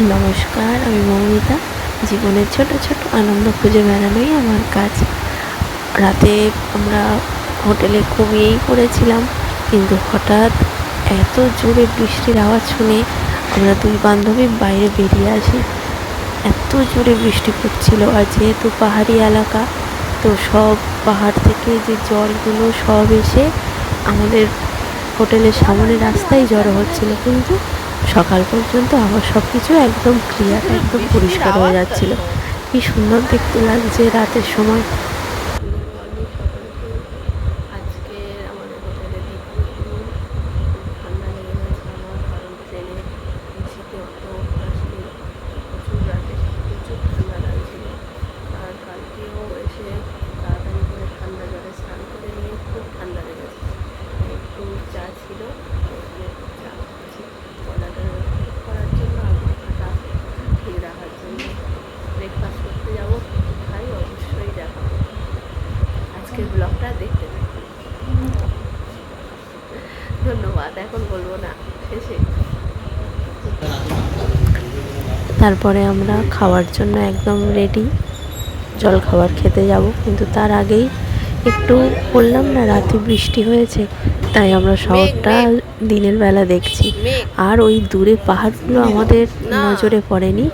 নমস্কার, আমি মৌমিতা। জীবনের ছোট ছোট আনন্দ খুঁজে বেড়ানোই আমার কাজ। রাতে আমরা হোটেলে ঘুমিয়েই পড়েছিলাম, কিন্তু হঠাৎ এত জোরে বৃষ্টির আওয়াজ শুনে আমরা দুই বান্ধবী বাইরে বেরিয়ে আসি। এত জোরে বৃষ্টি পড়ছিল, আর যেহেতু পাহাড়ি এলাকা, তো সব পাহাড় থেকে যে জলগুলো সব এসে আমাদের হোটেলের সামনে রাস্তায় জড়ো হচ্ছিল। কিন্তু সকাল পর্যন্ত আবার সব কিছু একদম ক্লিয়ার, একদম পরিষ্কার হয়ে যাচ্ছিল। কি সুন্দর দেখতে লাগছে রাতের সময়। আজকে আমাদের হোটেলে ঠান্ডা লেগে গেছে আমার, কারণ ট্রেনে শীতে অত আসলে প্রচুর রাতে প্রচুর ঠান্ডা লাগছিল। আর কালকেও এসে তাড়াতাড়ি করে ঠান্ডা জলে স্নান করে নিয়ে খুব ঠান্ডা লেগেছে। একটু চা ছিল, চা খাচ্ছি গলাটা ঠিক করার জন্য, আগে খাটা ঠিক রাখার জন্য। ব্রেকফাস্ট করতে যাবো, খাই অবশ্যই দেখাবো। আজকের ব্লগটা দেখতে থাকুন। ধন্যবাদ, এখন বলবো না, শেষে। তারপরে আমরা খাওয়ার জন্য একদম রেডি, জল খাবার খেতে যাব। কিন্তু তার আগেই একটু বললাম না রাতে বৃষ্টি হয়েছে, তাই আমরা শহরটা দিনের বেলা দেখছি। আর ওই দূরে পাহাড়গুলো আমাদের নজরে পড়েনি,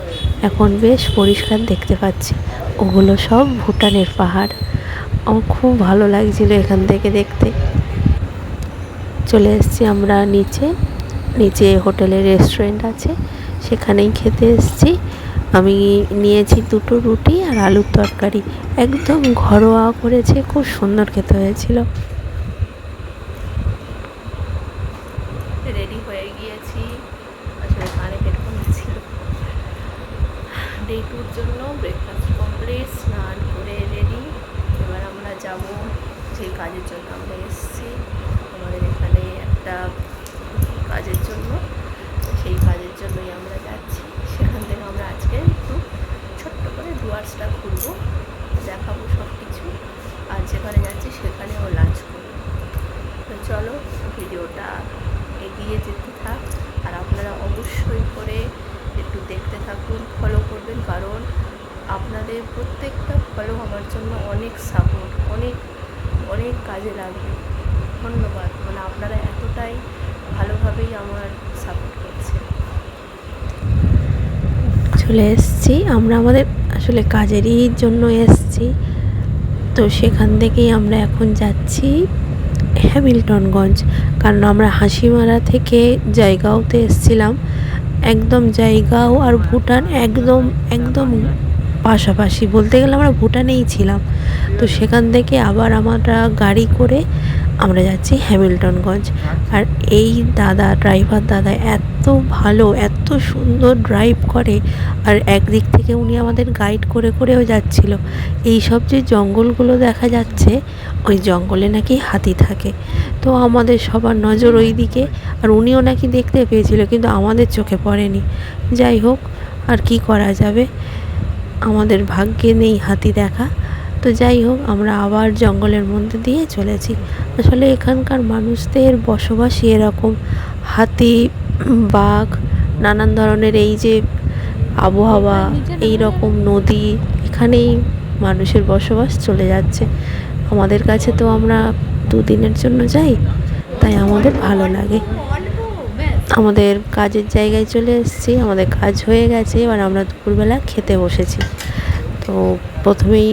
এখন বেশ পরিষ্কার দেখতে পাচ্ছি। ওগুলো সব ভুটানের পাহাড়। আমার খুব ভালো লাগছিল এখান থেকে দেখতে। চলে এসেছি আমরা নিচে হোটেলের রেস্টুরেন্ট আছে, সেখানেই খেতে এসেছি। আমি নিয়েছি 2টো রুটি আর আলুর তরকারি, একদম ঘরোয়া করেছে, খুব সুন্দর খেতে হয়েছিল। রেডি হয়ে গিয়েছি, আসলে কানে হেডফোন ছিল। ডে টুর জন্য ব্রেকফাস্ট কমপ্লিট, স্নান করে রেডি। এবার আমরা যাব যে কাজের জন্য আমরা এসেছি। আমাদের এখানে একটা কাজের জন্য, সেই কাজের জন্যই আমরা যাচ্ছি। সেখান থেকে আমরা আজকে একটু ছোট্ট করে ডুয়ার্সটা ঘুরবো, দেখাবো সব কিছু। আর যেখানে যাচ্ছি সেখানেও লাঞ্চ করবো। তো চলো ভিডিওটা এগিয়ে যেতে থাক, আর আপনারা অবশ্যই করে একটু দেখতে থাকুন, ফলো করবেন, কারণ আপনাদের প্রত্যেকটা ফলো আমার জন্য অনেক সাপোর্ট, অনেক অনেক কাজে লাগবে। ধন্যবাদ, মানে আপনারা এতটাই ভালোভাবেই আমার সাপোর্ট করছেন। চলে এসেছি আমরা, আমাদের আসলে কাজেরই জন্য এসেছি। তো সেখান থেকেই আমরা এখন যাচ্ছি হ্যামিল্টনগঞ্জ, কারণ আমরা হাসিমারা থেকে জায়গাওতে এসেছিলাম। একদম জায়গাও আর ভুটান একদম একদম পাশাপাশি, বলতে গেলে আমরা ভুটানেই ছিলাম। তো সেখান থেকে আবার আমরা গাড়ি করে আমরা যাচ্ছি হ্যামিল্টনগঞ্জ। আর এই ড্রাইভার দাদা এত ভালো, এত সুন্দর ড্রাইভ করে, আর একদিক থেকে উনি আমাদের গাইড করে করেও যাচ্ছিল। এই সব যে জঙ্গলগুলো দেখা যাচ্ছে, ওই জঙ্গলে নাকি হাতি থাকে। তো আমাদের সবার নজর ওই দিকে, আর উনিও নাকি দেখতে পেয়েছিল, কিন্তু আমাদের চোখে পড়েনি। যাই হোক, আর কি করা যাবে, আমাদের ভাগ্যে নেই হাতি দেখা। তো যাই হোক, আমরা আবার জঙ্গলের মধ্যে দিয়ে চলেছি। আসলে এখানকার মানুষদের বসবাসই এরকম, হাতি, বাঘ, নানান ধরনের এই যে আবহাওয়া, এই রকম নদী, এখানেই মানুষের বসবাস চলে যাচ্ছে। আমাদের কাছে তো আমরা 2 দিনের জন্য যাই, তাই আমাদের ভালো লাগে। আমাদের কাজের জায়গায় চলে এসেছি, আমাদের কাজ হয়ে গেছে, এবার আমরা দুপুরবেলা খেতে বসেছি। তো প্রথমেই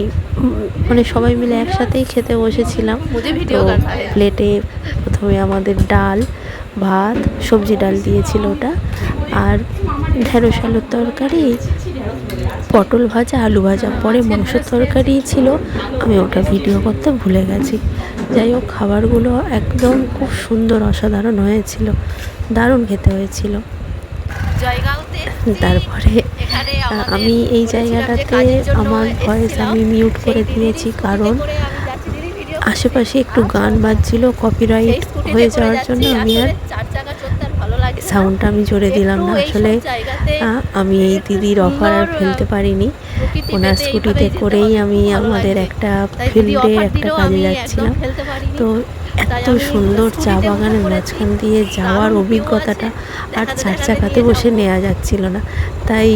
মানে সবাই মিলে একসাথেই খেতে বসেছিলাম। তো প্লেটে প্রথমে আমাদের ডাল, ভাত, সবজি ডাল দিয়েছিল ওটা, আর ঢেঁড়স আলুর তরকারি, পটল ভাজা, আলু ভাজা, পরে মাংসের তরকারি ছিল, আমি ওটা ভিডিও করতে ভুলে গেছি। যাই হোক, খাবারগুলো একদম খুব সুন্দর, অসাধারণ হয়েছিল, দারুণ খেতে হয়েছিল। তারপরে আমি এই জায়গাটাতে আমার ভয়েস আমি মিউট করে দিয়েছি, কারণ আশেপাশে একটু গান বাজছিল, কপিরাইট হয়ে যাওয়ার জন্য আমি আর সাউন্ডটা আমি জোরে দিলাম না। আসলে আমি এই দিদির অফার আর ফেলতে পারিনি। ওনার স্কুটিতে করেই আমি আমাদের একটা ফিল্ডে একটা কাজে যাচ্ছিলাম। তো এত সুন্দর চা বাগানের মাঝখান দিয়ে যাওয়ার অভিজ্ঞতাটা আর 4 চাকাতে বসে নেওয়া যাচ্ছিল না, তাই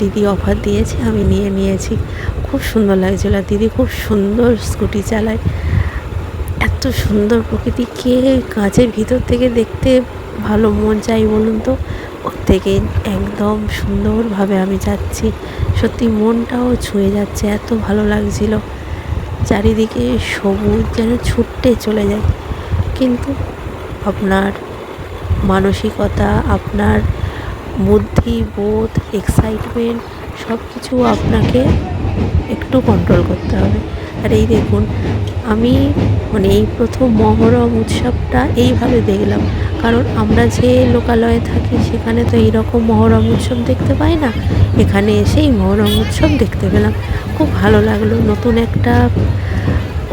দিদি অফার দিয়েছে, আমি নিয়েছি। খুব সুন্দর লাগছিল, দিদি খুব সুন্দর স্কুটি চালায়। এত সুন্দর প্রকৃতি, কে কাঁচের ভিতর থেকে দেখতে ভালো মন চাই বলুন তো? ওর থেকে একদম সুন্দরভাবে আমি যাচ্ছি, সত্যি মনটাও ছুঁয়ে যাচ্ছে, এত ভালো লাগছিল। চারিদিকে সবুজ, যেন ছুটে চলে যায়। কিন্তু আপনার মানসিকতা, আপনার বুদ্ধি, বোধ, এক্সাইটমেন্ট সব কিছু আপনাকে একটু কন্ট্রোল করতে হবে। আর এই দেখুন, আমি এই প্রথম মহরম উৎসবটা এইভাবে দেখলাম, কারণ আমরা যে লোকালয়ে থাকি সেখানে তো এইরকম মহরম উৎসব দেখতে পাই না। এখানে এসেই মহরম উৎসব দেখতে পেলাম, খুব ভালো লাগলো, নতুন একটা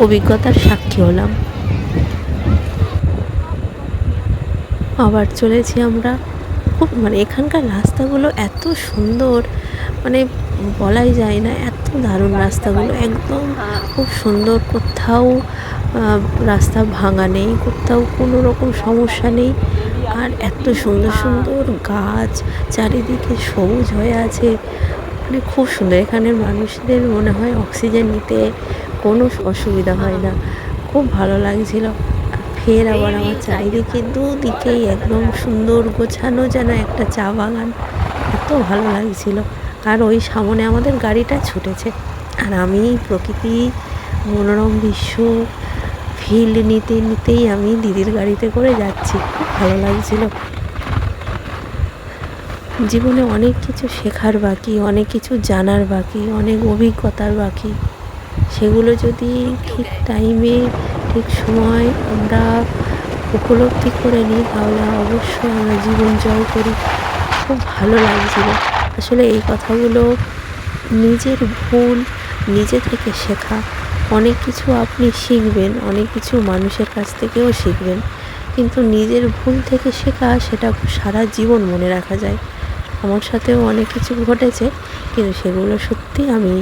অভিজ্ঞতার সাক্ষী হলাম। আবার চলেছি আমরা। খুব এখানকার রাস্তাগুলো এত সুন্দর, বলাই যায় না, এত দারুণ রাস্তাগুলো, একদম খুব সুন্দর। কোথাও রাস্তা ভাঙা নেই, কোথাও কোনো রকম সমস্যা নেই। আর এত সুন্দর সুন্দর গাছ, চারিদিকে সবুজ হয়ে আছে, খুব সুন্দর। এখানের মানুষদের মনে হয় অক্সিজেন নিতে কোনো অসুবিধা হয় না, খুব ভালো লাগছিল। ফের আবার আমার চারিদিকে দুদিকেই একদম সুন্দর গোছানো, যেন একটা চা বাগান, এত ভালো লাগছিল। আর ওই সামনে আমাদের গাড়িটা ছুটেছে, আর আমি প্রকৃতি, মনোরম দৃশ্য ফিল নিতেই আমি দিদির গাড়িতে করে যাচ্ছি, খুব ভালো লাগছিল। জীবনে অনেক কিছু শেখার বাকি, অনেক কিছু জানার বাকি, অনেক অভিজ্ঞতার বাকি। সেগুলো যদি ঠিক টাইমে, ঠিক সময় আমরা উপলব্ধি করে নিই, তাহলে অবশ্যই আমরা জীবন জয় করি। খুব ভালো লাগছিল আসলে এই কথাগুলো। নিজের ভুল নিজে থেকে শেখা, অনেক কিছু আপনি শিখবেন, অনেক কিছু মানুষের কাছ থেকেও শিখবেন, কিন্তু নিজের ভুল থেকে শেখা, সেটা সারা জীবন মনে রাখা যায়। আমার সাথেও অনেক কিছু ঘটেছে, কিন্তু সেগুলো সত্যি আমি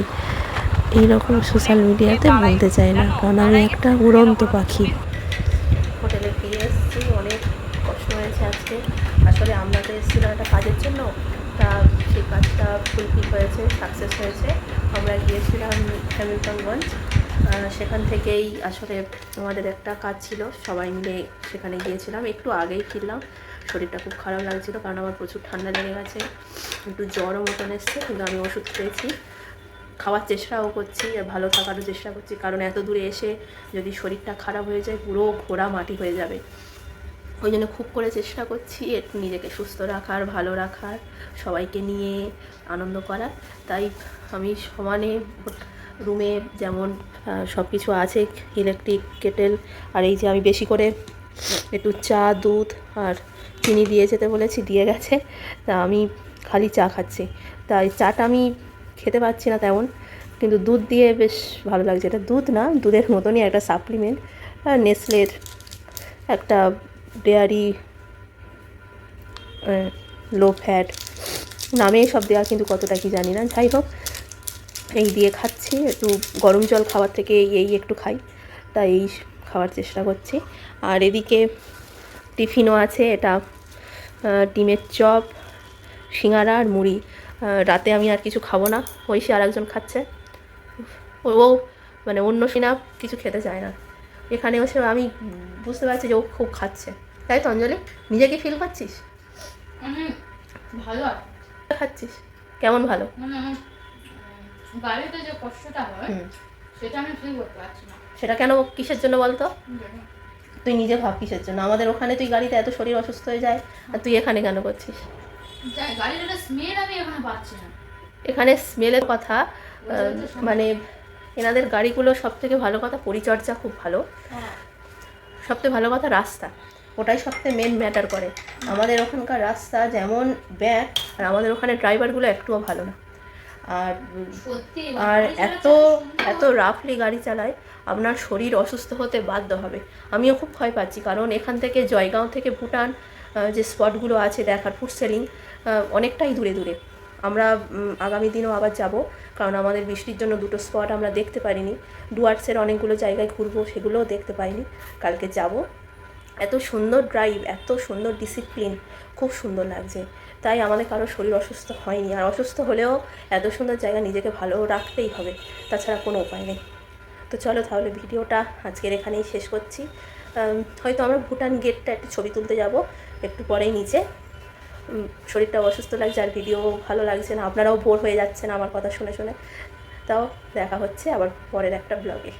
এইরকম সোশ্যাল মিডিয়াতে বলতে চাই না, কারণ আমি একটা উড়ন্ত পাখি। হোটেলে ফিরে এসেছি, অনেক কষ্ট হয়েছে আজকে। আসলে আমরা তো এসেছিলাম একটা কাজের জন্য, তা সেই কাজটা ফুলফিল হয়েছে, সাকসেস হয়েছে। আমরা গিয়েছিলাম হ্যামিল্টনগঞ্জ, সেখান থেকেই আসলে আমাদের একটা কাজ ছিল, সবাই মিলে সেখানে গিয়েছিলাম। একটু আগেই ফিরলাম, শরীরটা খুব খারাপ লাগছিলো, কারণ আমার প্রচুর ঠান্ডা লেগে গেছে, একটু জ্বরও মতন এসছে, কিন্তু আমি ওষুধ খেয়েছি, খাওয়ার চেষ্টাও করছি, আর ভালো থাকারও চেষ্টা করছি, কারণ এত দূরে এসে যদি শরীরটা খারাপ হয়ে যায়, পুরো ঘোড়া মাটি হয়ে যাবে। ওই জন্য খুব করে চেষ্টা করছি একটু নিজেকে সুস্থ রাখার, ভালো রাখার, সবাইকে নিয়ে আনন্দ করার। তাই আমি সমানে রুমে যেমন সব কিছু আছে, ইলেকট্রিক কেটেল, আর এই যে আমি বেশি করে একটু চা, দুধ আর চিনি দিয়ে যেতে বলেছি, দিয়ে গেছে, তা আমি খালি চা খাচ্ছি। তাই চাটা আমি খেতে পারছি না তেমন, কিন্তু দুধ দিয়ে বেশ ভালো লাগছে। এটা দুধ না, দুধের মতনই একটা সাপ্লিমেন্ট, নেসলের একটা ডেয়ারি লো ফ্যাট নামে সব দেওয়া, কিন্তু কতটা কি জানি না। যাই হোক, এই দিয়ে খাচ্ছি, একটু গরম জল খাওয়ার থেকে এই একটু খাই, তাই এই খাওয়ার চেষ্টা করছি। আর এদিকে টিফিনও আছে, এটা ডিমের চপ, সিঙ্গারা আর মুড়ি। রাতে আমি আর কিছু খাবো না, ওই সে আর একজন খাচ্ছে, ও অন্য সিনা কিছু খেতে চায় না। এখানে এসে আমি বুঝতে পারছি যে ও খুব খাচ্ছে, তাই তো অঞ্জলি? নিজে কি ফিল করছিস? ভালো খাচ্ছিস কেমন? ভালো, গাড়িতে যে কষ্টটা হয় সেটা আমি ফিল করতে পারছি না। সেটা কেন, কিসের জন্য বলতো? তুই নিজে ভাব কিসের জন্য। আমাদের ওখানে তুই গাড়িতে এত শরীর অসুস্থ হয়ে যায়, আর তুই এখানে কেন করছিস? গাড়ির একটা স্মেল আমি এখানে পাচ্ছি না। এখানে স্মেলের কথা, এনাদের গাড়িগুলো সব থেকে ভালো কথা, পরিচর্যা খুব ভালো, সবথেকে ভালো কথা রাস্তা, ওটাই সবথেকে মেন ম্যাটার করে। আমাদের ওখানকার রাস্তা যেমন ব্যাক, আর আমাদের ওখানে ড্রাইভারগুলো একটুও ভালো না, আর এত রাফলি গাড়ি চালায়, আপনার শরীর অসুস্থ হতে বাধ্য হবে। আমিও খুব ভয় পাচ্ছি, কারণ এখান থেকে জয়গাঁও থেকে ভুটান যে স্পটগুলো আছে দেখার, ফুড সেলিং অনেকটাই দূরে দূরে। আমরা আগামী দিনও আবার যাব, কারণ আমাদের বৃষ্টির জন্য দুটো স্পট আমরা দেখতে পারিনি। ডুয়ার্সের অনেকগুলো জায়গায় ঘুরবো, সেগুলোও দেখতে পাইনি, কালকে যাব। এত সুন্দর ড্রাইভ, এত সুন্দর ডিসিপ্লিন, খুব সুন্দর লাগছে। তাই আমাদের কারো শরীর অসুস্থ হয়নি, আর অসুস্থ হলেও এত সুন্দর জায়গা নিজেকে ভালো রাখতেই হবে, তাছাড়া কোনো উপায় নেই। তো চলো তাহলে ভিডিওটা আজকের এখানেই শেষ করছি। হয়তো আমরা ভুটান গেটটা একটু ছবি তুলতে যাব একটু পরেই নিচে। শরীরটা অসুস্থ লাগছে আর ভিডিও ভালো লাগছে না, আপনারাও বোর হয়ে যাচ্ছেন আমার কথা শুনে শুনে। তাও দেখা হচ্ছে আবার পরের একটা ব্লগে।